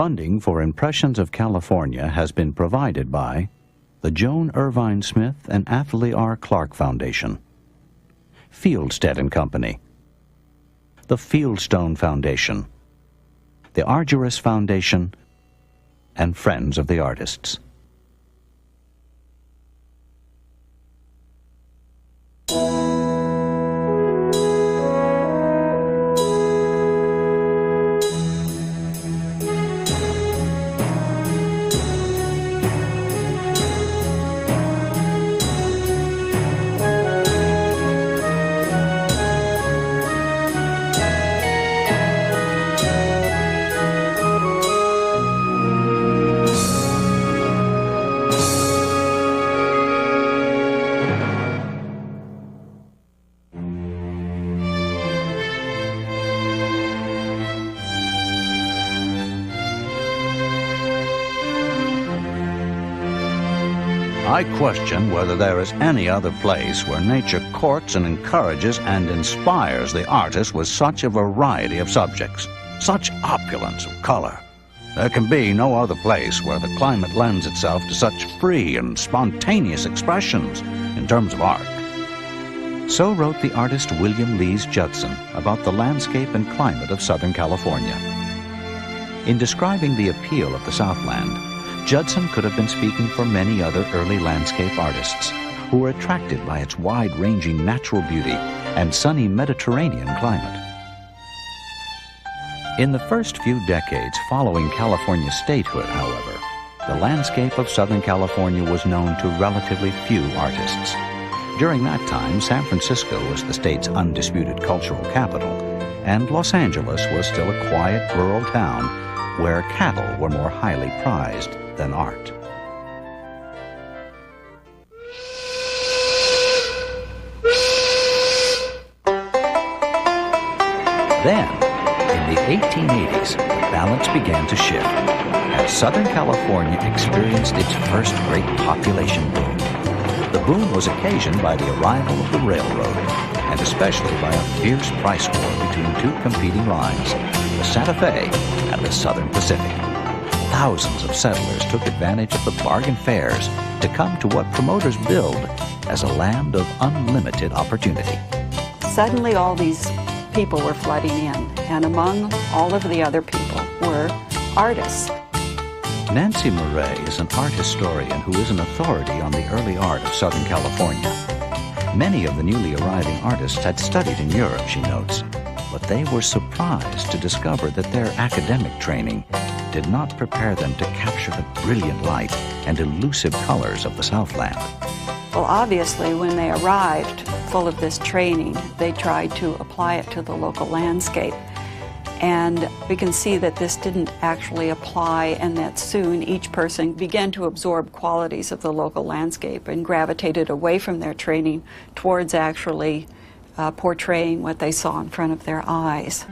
Funding for Impressions of California has been provided by the Joan Irvine Smith and Athalie R. Clark Foundation, Fieldstead and Company, the Fieldstone Foundation, the Argyris Foundation, and Friends of the Artists. I question whether there is any other place where nature courts and encourages and inspires the artist with such a variety of subjects, such opulence of color. There can be no other place where the climate lends itself to such free and spontaneous expressions in terms of art. So wrote the artist William Lees Judson about the landscape and climate of Southern California. In describing the appeal of the Southland, Judson could have been speaking for many other early landscape artists who were attracted by its wide-ranging natural beauty and sunny Mediterranean climate. In the first few decades following California's statehood, however, the landscape of Southern California was known to relatively few artists. During that time, San Francisco was the state's undisputed cultural capital, and Los Angeles was still a quiet rural town where cattle were more highly prized than art. Then, in the 1880s, the balance began to shift as Southern California experienced its first great population boom. The boom was occasioned by the arrival of the railroad, and especially by a fierce price war between two competing lines, the Santa Fe and the Southern Pacific. Thousands of settlers took advantage of the bargain fairs to come to what promoters billed as a land of unlimited opportunity. Suddenly all these people were flooding in, and among all of the other people were artists. Nancy Murray is an art historian who is an authority on the early art of Southern California. Many of the newly arriving artists had studied in Europe, she notes, but they were surprised to discover that their academic training did not prepare them to capture the brilliant light and elusive colors of the Southland. Well, obviously, when they arrived full of this training, they tried to apply it to the local landscape. And we can see that this didn't actually apply, and that soon each person began to absorb qualities of the local landscape and gravitated away from their training towards actually portraying what they saw in front of their eyes.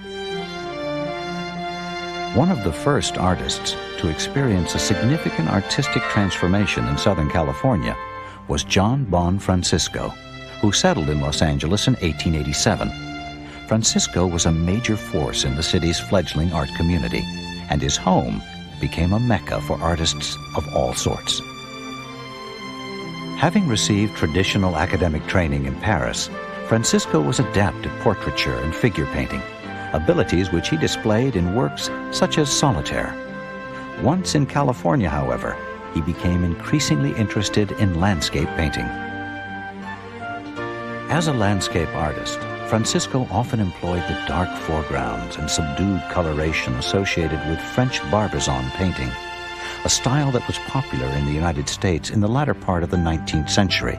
One of the first artists to experience a significant artistic transformation in Southern California was John Bon Francisco, who settled in Los Angeles in 1887. Francisco was a major force in the city's fledgling art community, and his home became a mecca for artists of all sorts. Having received traditional academic training in Paris, Francisco was adept at portraiture and figure painting, abilities which he displayed in works such as Solitaire. Once in California, however, he became increasingly interested in landscape painting. As a landscape artist, Francisco often employed the dark foregrounds and subdued coloration associated with French Barbizon painting, a style that was popular in the United States in the latter part of the 19th century.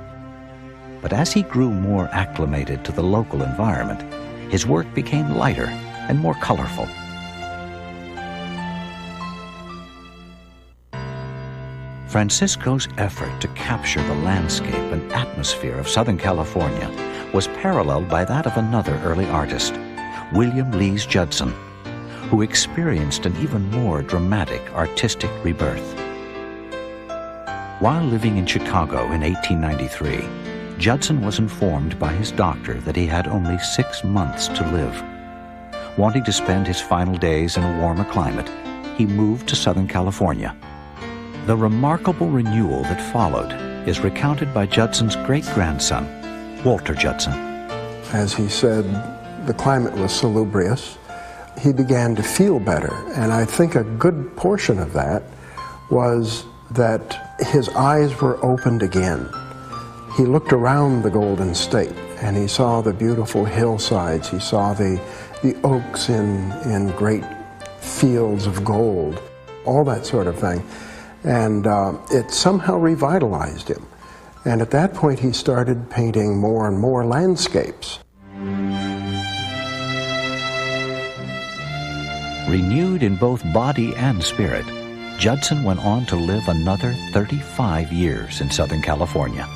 But as he grew more acclimated to the local environment, his work became lighter and more colorful. Francisco's effort to capture the landscape and atmosphere of Southern California was paralleled by that of another early artist, William Lees Judson, who experienced an even more dramatic artistic rebirth. While living in Chicago in 1893, Judson was informed by his doctor that he had only 6 months to live. Wanting to spend his final days in a warmer climate, he moved to Southern California. The remarkable renewal that followed is recounted by Judson's great-grandson, Walter Judson. As he said, the climate was salubrious. He began to feel better, and I think a good portion of that was that his eyes were opened again. He looked around the Golden State, and he saw the beautiful hillsides. He saw the oaks in great fields of gold, all that sort of thing. And it somehow revitalized him. And at that point, he started painting more and more landscapes. Renewed in both body and spirit, Judson went on to live another 35 years in Southern California.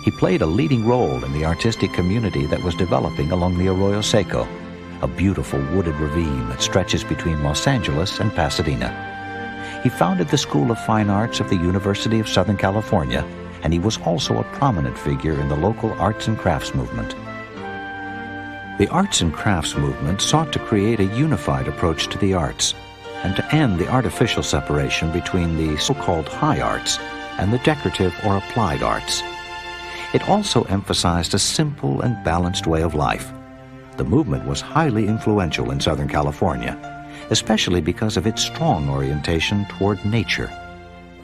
He played a leading role in the artistic community that was developing along the Arroyo Seco, a beautiful wooded ravine that stretches between Los Angeles and Pasadena. He founded the School of Fine Arts of the University of Southern California, and he was also a prominent figure in the local arts and crafts movement. The arts and crafts movement sought to create a unified approach to the arts and to end the artificial separation between the so-called high arts and the decorative or applied arts. It also emphasized a simple and balanced way of life. The movement was highly influential in Southern California, especially because of its strong orientation toward nature.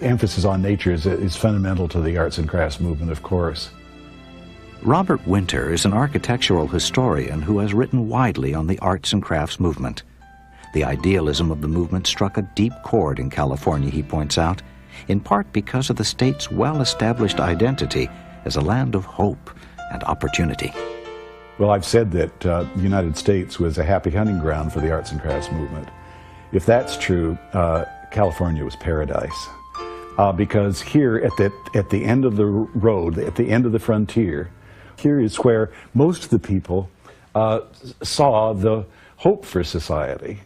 Emphasis on nature is fundamental to the arts and crafts movement, of course. Robert Winter is an architectural historian who has written widely on the arts and crafts movement. The idealism of the movement struck a deep chord in California, he points out, in part because of the state's well-established identity as a land of hope and opportunity. Well, I've said that the United States was a happy hunting ground for the arts and crafts movement. If that's true, California was paradise. Because here at the end of the road, at the end of the frontier, here is where most of the people saw the hope for society.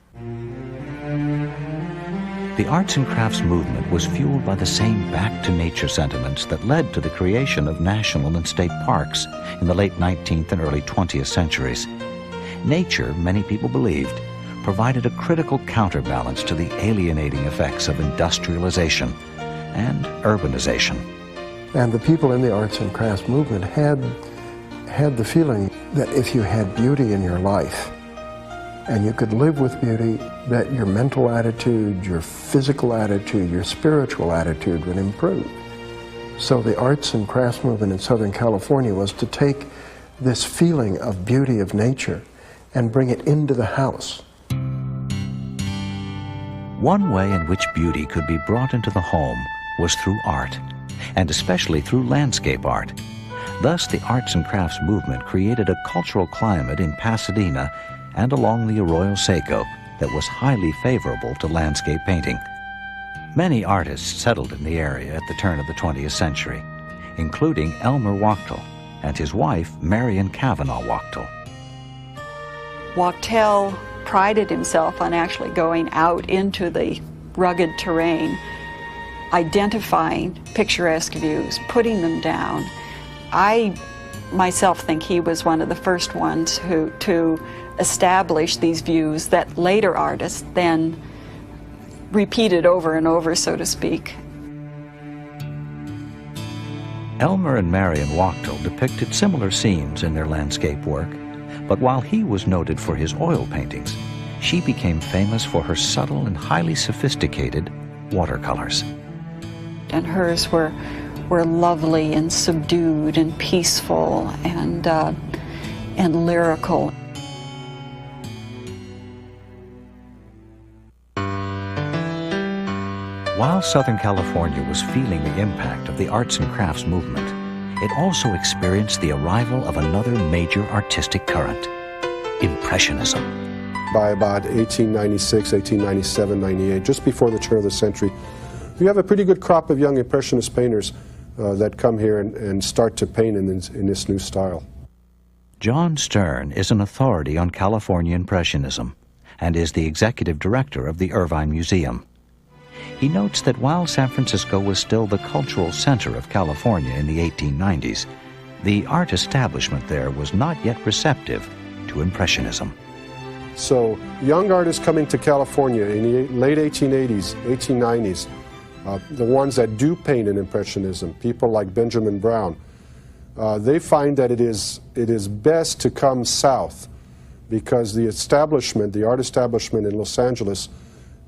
The arts and crafts movement was fueled by the same back-to-nature sentiments that led to the creation of national and state parks in the late 19th and early 20th centuries. Nature, many people believed, provided a critical counterbalance to the alienating effects of industrialization and urbanization. And the people in the arts and crafts movement had the feeling that if you had beauty in your life, and you could live with beauty, that your mental attitude, your physical attitude, your spiritual attitude would improve. So the arts and crafts movement in Southern California was to take this feeling of beauty of nature and bring it into the house. One way in which beauty could be brought into the home was through art, and especially through landscape art. Thus, the arts and crafts movement created a cultural climate in Pasadena and along the Arroyo Seco that was highly favorable to landscape painting. Many artists settled in the area at the turn of the 20th century, including Elmer Wachtel and his wife, Marion Cavanaugh Wachtel. Wachtel prided himself on actually going out into the rugged terrain, identifying picturesque views, putting them down. I myself think he was one of the first ones to establish these views that later artists then repeated over and over, so to speak. Elmer and Marion Wachtel depicted similar scenes in their landscape work, but while he was noted for his oil paintings, she became famous for her subtle and highly sophisticated watercolors. And hers were lovely and subdued and peaceful and lyrical. While Southern California was feeling the impact of the arts and crafts movement, it also experienced the arrival of another major artistic current, Impressionism. By about 1896, 1897, 98, just before the turn of the century, you have a pretty good crop of young Impressionist painters that come here and start to paint in this new style. John Stern is an authority on California Impressionism and is the executive director of the Irvine Museum. He notes that while San Francisco was still the cultural center of California in the 1890s, the art establishment there was not yet receptive to Impressionism. So young artists coming to California in the late 1880s, 1890s, the ones that do paint in Impressionism, people like Benjamin Brown, they find that it is best to come south because the establishment, the art establishment in Los Angeles,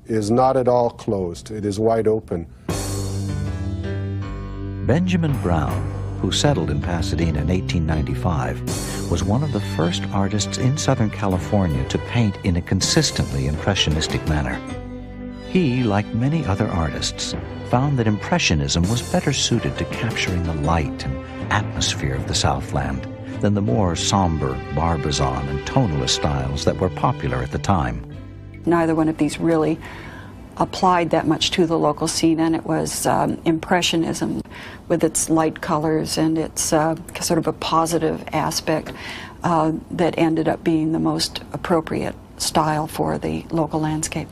is not at all closed. It is wide open. Benjamin Brown, who settled in Pasadena in 1895, was one of the first artists in Southern California to paint in a consistently impressionistic manner. He, like many other artists, found that Impressionism was better suited to capturing the light and atmosphere of the Southland than the more somber Barbizon and tonalist styles that were popular at the time. Neither one of these really applied that much to the local scene, and it was Impressionism with its light colors and its sort of a positive aspect that ended up being the most appropriate style for the local landscape.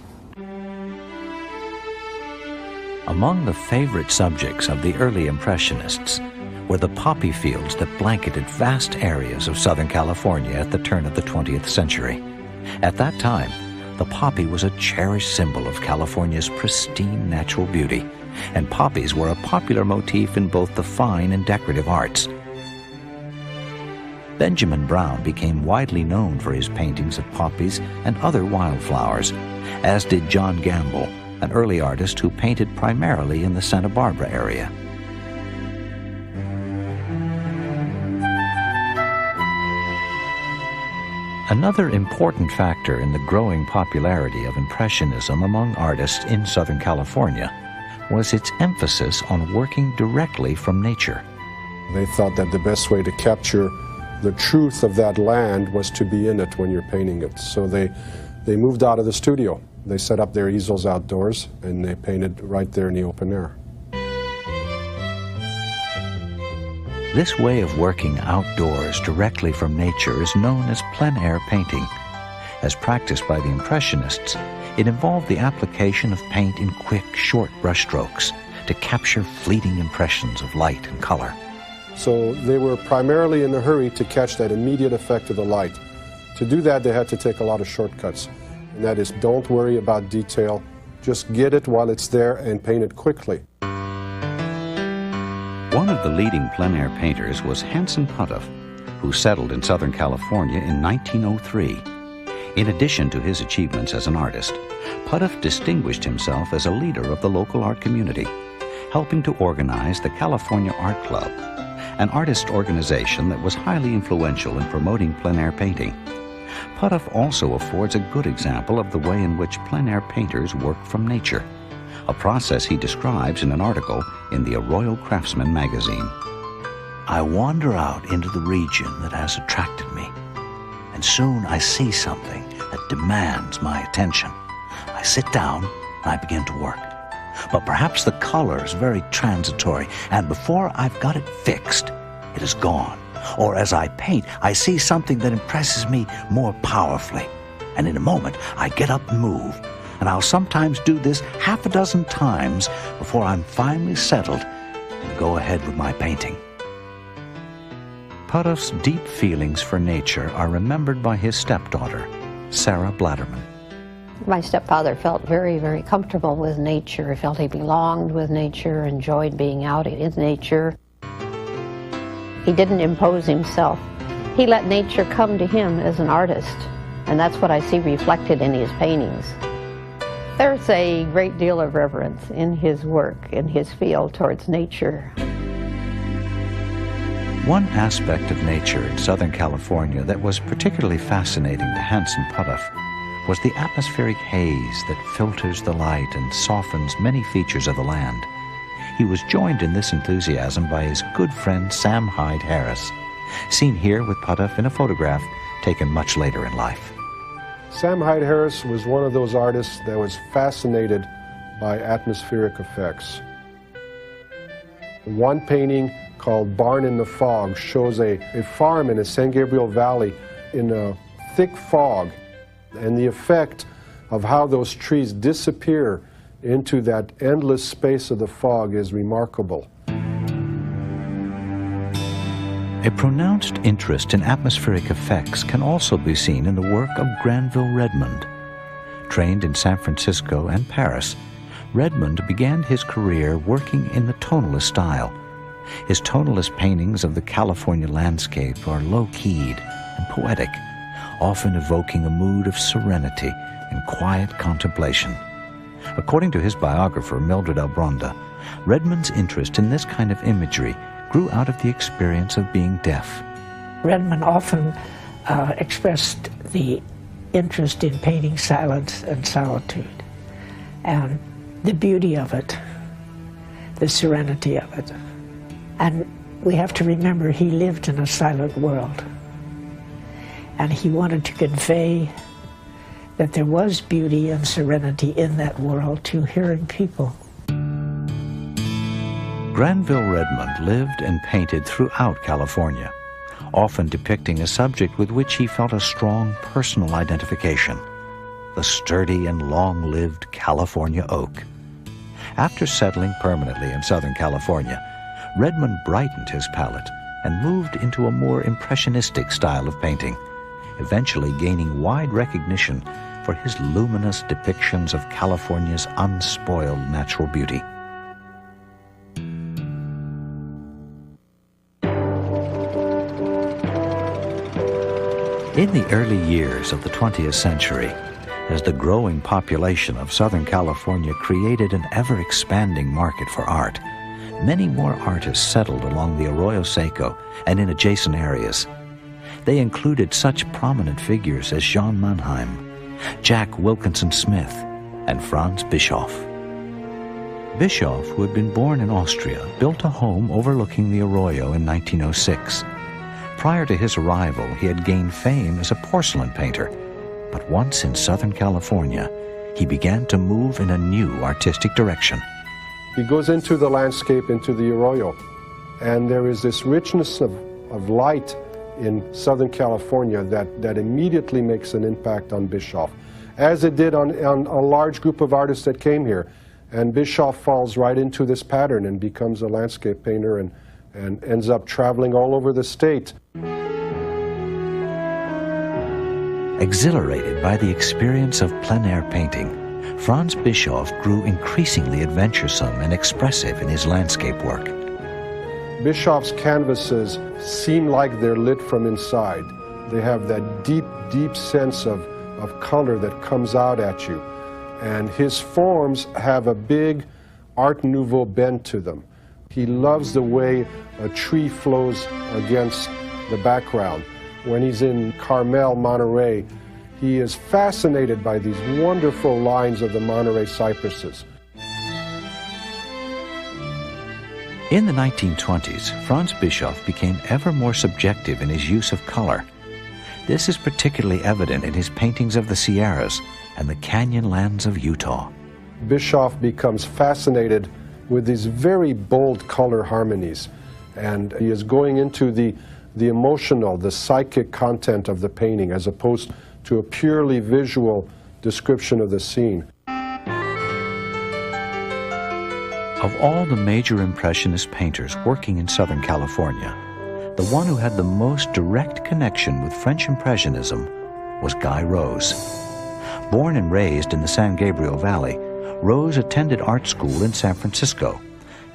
Among the favorite subjects of the early Impressionists were the poppy fields that blanketed vast areas of Southern California at the turn of the 20th century. At that time, the poppy was a cherished symbol of California's pristine natural beauty, and poppies were a popular motif in both the fine and decorative arts. Benjamin Brown became widely known for his paintings of poppies and other wildflowers, as did John Gamble, an early artist who painted primarily in the Santa Barbara area. Another important factor in the growing popularity of Impressionism among artists in Southern California was its emphasis on working directly from nature. They thought that the best way to capture the truth of that land was to be in it when you're painting it. So they moved out of the studio. They set up their easels outdoors and they painted right there in the open air. This way of working outdoors directly from nature is known as plein air painting. As practiced by the Impressionists, it involved the application of paint in quick, short brushstrokes to capture fleeting impressions of light and color. So they were primarily in a hurry to catch that immediate effect of the light. To do that, they had to take a lot of shortcuts. And that is, don't worry about detail. Just get it while it's there and paint it quickly. One of the leading plein air painters was Hanson Puttoff, who settled in Southern California in 1903. In addition to his achievements as an artist, Puttoff distinguished himself as a leader of the local art community, helping to organize the California Art Club, an artist organization that was highly influential in promoting plein air painting. Puttoff also affords a good example of the way in which plein air painters work from nature, a process he describes in an article in the Arroyo Craftsman magazine. I wander out into the region that has attracted me, and soon I see something that demands my attention. I sit down and I begin to work. But perhaps the color is very transitory, and before I've got it fixed, it is gone. Or as I paint, I see something that impresses me more powerfully, and in a moment I get up and move. And I'll sometimes do this half a dozen times before I'm finally settled and go ahead with my painting. Puttoff's deep feelings for nature are remembered by his stepdaughter, Sarah Blatterman. My stepfather felt very, very comfortable with nature. He felt he belonged with nature, enjoyed being out in nature. He didn't impose himself. He let nature come to him as an artist, and that's what I see reflected in his paintings. There's a great deal of reverence in his work, in his feel towards nature. One aspect of nature in Southern California that was particularly fascinating to Hanson Puttoff was the atmospheric haze that filters the light and softens many features of the land. He was joined in this enthusiasm by his good friend Sam Hyde Harris, seen here with Puttoff in a photograph taken much later in life. Sam Hyde Harris was one of those artists that was fascinated by atmospheric effects. One painting called Barn in the Fog shows a farm in the San Gabriel Valley in a thick fog, and the effect of how those trees disappear into that endless space of the fog is remarkable. A pronounced interest in atmospheric effects can also be seen in the work of Granville Redmond. Trained in San Francisco and Paris, Redmond began his career working in the tonalist style. His tonalist paintings of the California landscape are low-keyed and poetic, often evoking a mood of serenity and quiet contemplation. According to his biographer, Mildred Albronda, Redmond's interest in this kind of imagery grew out of the experience of being deaf. Redmond often expressed the interest in painting silence and solitude, and the beauty of it, the serenity of it. And we have to remember he lived in a silent world, and he wanted to convey that there was beauty and serenity in that world to hearing people. Granville Redmond lived and painted throughout California, often depicting a subject with which he felt a strong personal identification, the sturdy and long-lived California oak. After settling permanently in Southern California, Redmond brightened his palette and moved into a more impressionistic style of painting, eventually gaining wide recognition for his luminous depictions of California's unspoiled natural beauty. In the early years of the 20th century, as the growing population of Southern California created an ever-expanding market for art, many more artists settled along the Arroyo Seco and in adjacent areas. They included such prominent figures as Jean Mannheim, Jack Wilkinson Smith, and Franz Bischoff. Bischoff, who had been born in Austria, built a home overlooking the Arroyo in 1906. Prior to his arrival, he had gained fame as a porcelain painter, but once in Southern California, he began to move in a new artistic direction. He goes into the landscape, into the Arroyo, and there is this richness of light in Southern California that immediately makes an impact on Bischoff, as it did on a large group of artists that came here. And Bischoff falls right into this pattern and becomes a landscape painter and ends up traveling all over the state. Exhilarated by the experience of plein-air painting, Franz Bischoff grew increasingly adventuresome and expressive in his landscape work. Bischoff's canvases seem like they're lit from inside. They have that deep, deep sense of color that comes out at you. And his forms have a big Art Nouveau bend to them. He loves the way a tree flows against the background. When he's in Carmel, Monterey, he is fascinated by these wonderful lines of the Monterey cypresses. In the 1920s, Franz Bischoff became ever more subjective in his use of color. This is particularly evident in his paintings of the Sierras and the canyon lands of Utah. Bischoff becomes fascinated with these very bold color harmonies, and he is going into the emotional, the psychic content of the painting as opposed to a purely visual description of the scene. Of all the major Impressionist painters working in Southern California, the one who had the most direct connection with French Impressionism was Guy Rose. Born and raised in the San Gabriel Valley, Rose attended art school in San Francisco,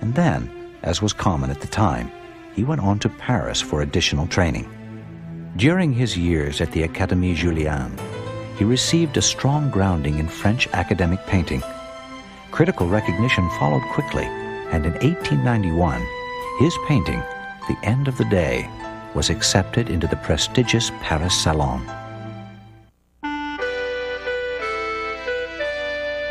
and then, as was common at the time, he went on to Paris for additional training. During his years at the Académie Julian, he received a strong grounding in French academic painting. Critical recognition followed quickly, and in 1891, his painting, The End of the Day, was accepted into the prestigious Paris Salon.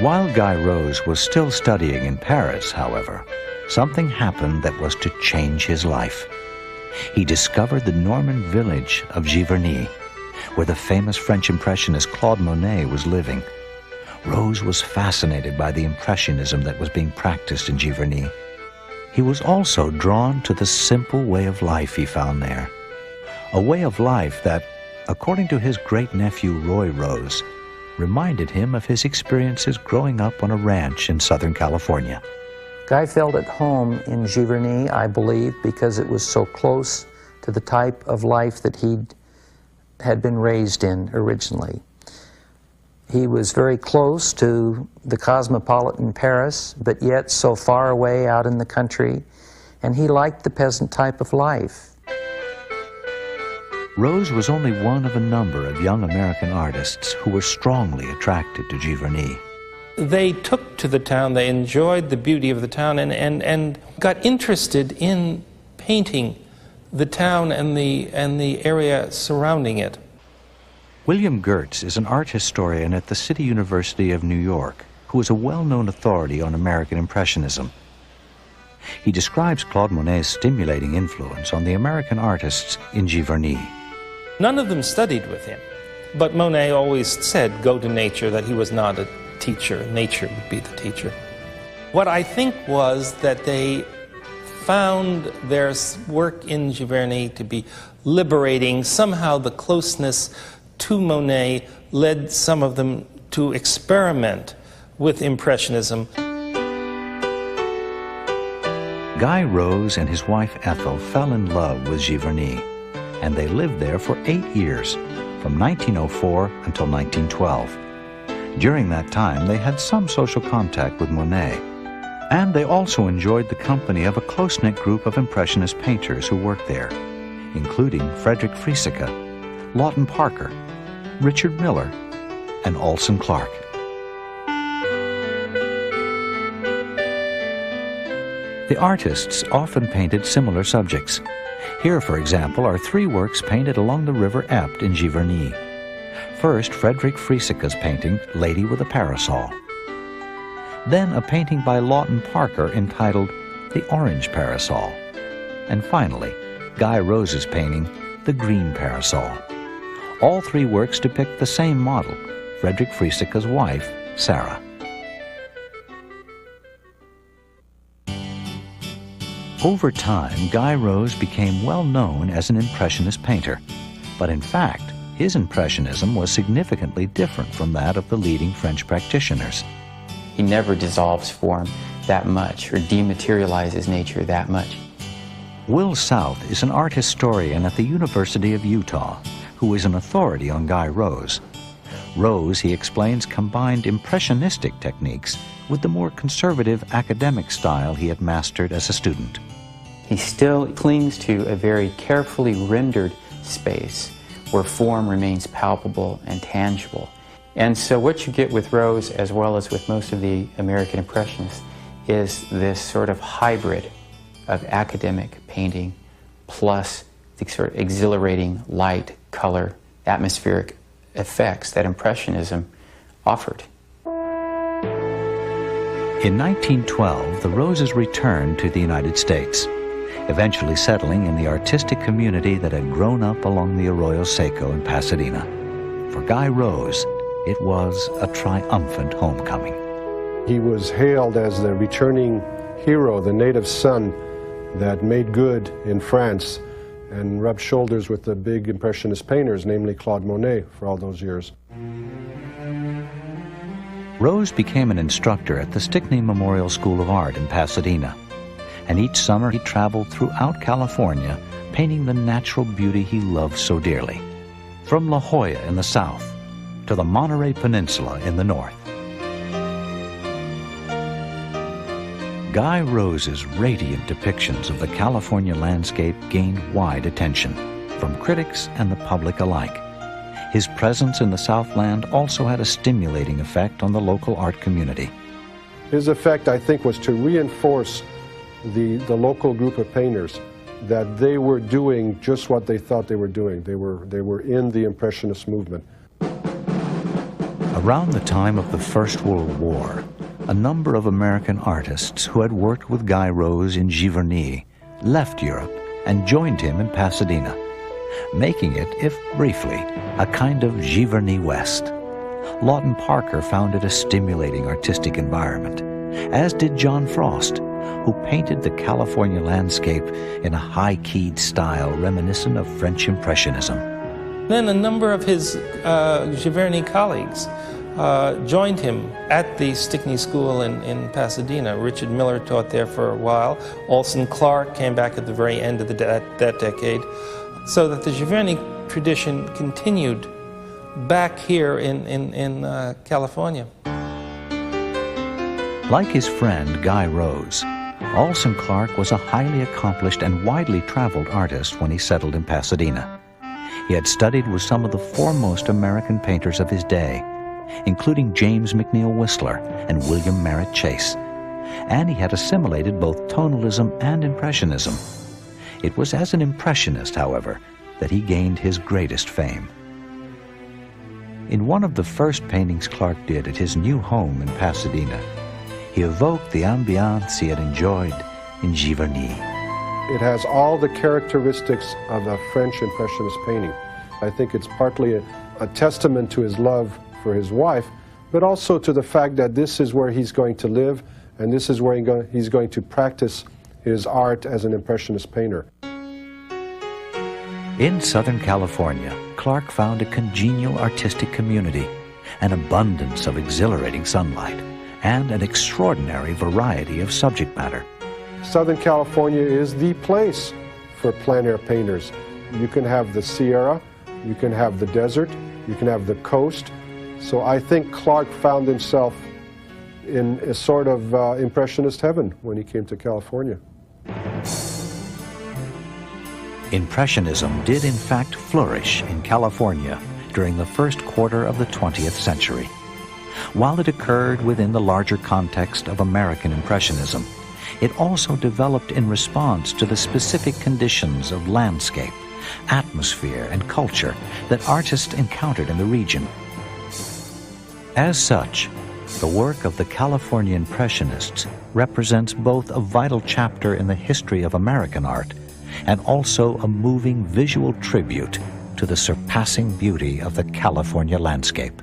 While Guy Rose was still studying in Paris, however, something happened that was to change his life. He discovered the Norman village of Giverny, where the famous French Impressionist Claude Monet was living. Rose was fascinated by the Impressionism that was being practiced in Giverny. He was also drawn to the simple way of life he found there, a way of life that, according to his great-nephew Roy Rose, reminded him of his experiences growing up on a ranch in Southern California. Guy felt at home in Giverny, I believe, because it was so close to the type of life that he had been raised in originally. He was very close to the cosmopolitan Paris, but yet so far away out in the country, and he liked the peasant type of life. Rose was only one of a number of young American artists who were strongly attracted to Giverny. They took to the town, they enjoyed the beauty of the town, and got interested in painting the town and the area surrounding it. William Gertz is an art historian at the City University of New York who is a well-known authority on American Impressionism. He describes Claude Monet's stimulating influence on the American artists in Giverny. None of them studied with him, but Monet always said, go to nature, that he was not a teacher. Nature would be the teacher. What I think was that they found their work in Giverny to be liberating. Somehow the closeness to Monet led some of them to experiment with Impressionism. Guy Rose and his wife Ethel fell in love with Giverny, and they lived there for 8 years, from 1904 until 1912. During that time, they had some social contact with Monet, and they also enjoyed the company of a close-knit group of Impressionist painters who worked there, including Frederick Frieseke, Lawton Parker, Richard Miller, and Olson Clark. The artists often painted similar subjects. Here, for example, are 3 works painted along the River Ept in Giverny. First, Frederick Frieseke's painting, Lady with a Parasol. Then a painting by Lawton Parker entitled The Orange Parasol. And finally, Guy Rose's painting, The Green Parasol. All 3 works depict the same model, Frederick Frieseke's wife, Sarah. Over time, Guy Rose became well known as an Impressionist painter, but in fact, his Impressionism was significantly different from that of the leading French practitioners. He never dissolves form that much or dematerializes nature that much. Will South is an art historian at the University of Utah who is an authority on Guy Rose. Rose, he explains, combined impressionistic techniques with the more conservative academic style he had mastered as a student. He still clings to a very carefully rendered space where form remains palpable and tangible. And so what you get with Rose, as well as with most of the American Impressionists, is this sort of hybrid of academic painting plus the sort of exhilarating light, color, atmospheric effects that Impressionism offered. In 1912, the Roses returned to the United States, eventually settling in the artistic community that had grown up along the Arroyo Seco in Pasadena. For Guy Rose, it was a triumphant homecoming. He was hailed as the returning hero, the native son that made good in France and rubbed shoulders with the big Impressionist painters, namely Claude Monet, for all those years. Rose became an instructor at the Stickney Memorial School of Art in Pasadena, and each summer he traveled throughout California painting the natural beauty he loved so dearly, from La Jolla in the south to the Monterey Peninsula in the north. Guy Rose's radiant depictions of the California landscape gained wide attention from critics and the public alike. His presence in the Southland also had a stimulating effect on the local art community. His effect, I think, was to reinforce the local group of painters that they were doing just what they thought they were doing. They were in the Impressionist movement. Around the time of the First World War, a number of American artists who had worked with Guy Rose in Giverny left Europe and joined him in Pasadena, making it, if briefly, a kind of Giverny West. Lawton Parker found it a stimulating artistic environment, as did John Frost, who painted the California landscape in a high-keyed style reminiscent of French Impressionism. Then a number of his Giverny colleagues joined him at the Stickney School in Pasadena. Richard Miller taught there for a while. Olson Clark came back at the very end of that decade, so that the Giverny tradition continued back here in California. Like his friend Guy Rose, Olson Clark was a highly accomplished and widely traveled artist when he settled in Pasadena. He had studied with some of the foremost American painters of his day, including James McNeill Whistler and William Merritt Chase, and he had assimilated both tonalism and Impressionism. It was as an Impressionist, however, that he gained his greatest fame. In one of the first paintings Clark did at his new home in Pasadena, he evoked the ambiance he had enjoyed in Giverny. It has all the characteristics of a French Impressionist painting. I think it's partly a testament to his love for his wife, but also to the fact that this is where he's going to live, and this is where he's going to practice his art as an Impressionist painter. In Southern California, Clark found a congenial artistic community, an abundance of exhilarating sunlight, and an extraordinary variety of subject matter. Southern California is the place for plein air painters. You can have the Sierra, you can have the desert, you can have the coast. So I think Clark found himself in a sort of Impressionist heaven when he came to California. Impressionism did in fact flourish in California during the first quarter of the 20th century. While it occurred within the larger context of American Impressionism, it also developed in response to the specific conditions of landscape, atmosphere, and culture that artists encountered in the region. As such, the work of the California Impressionists represents both a vital chapter in the history of American art and also a moving visual tribute to the surpassing beauty of the California landscape.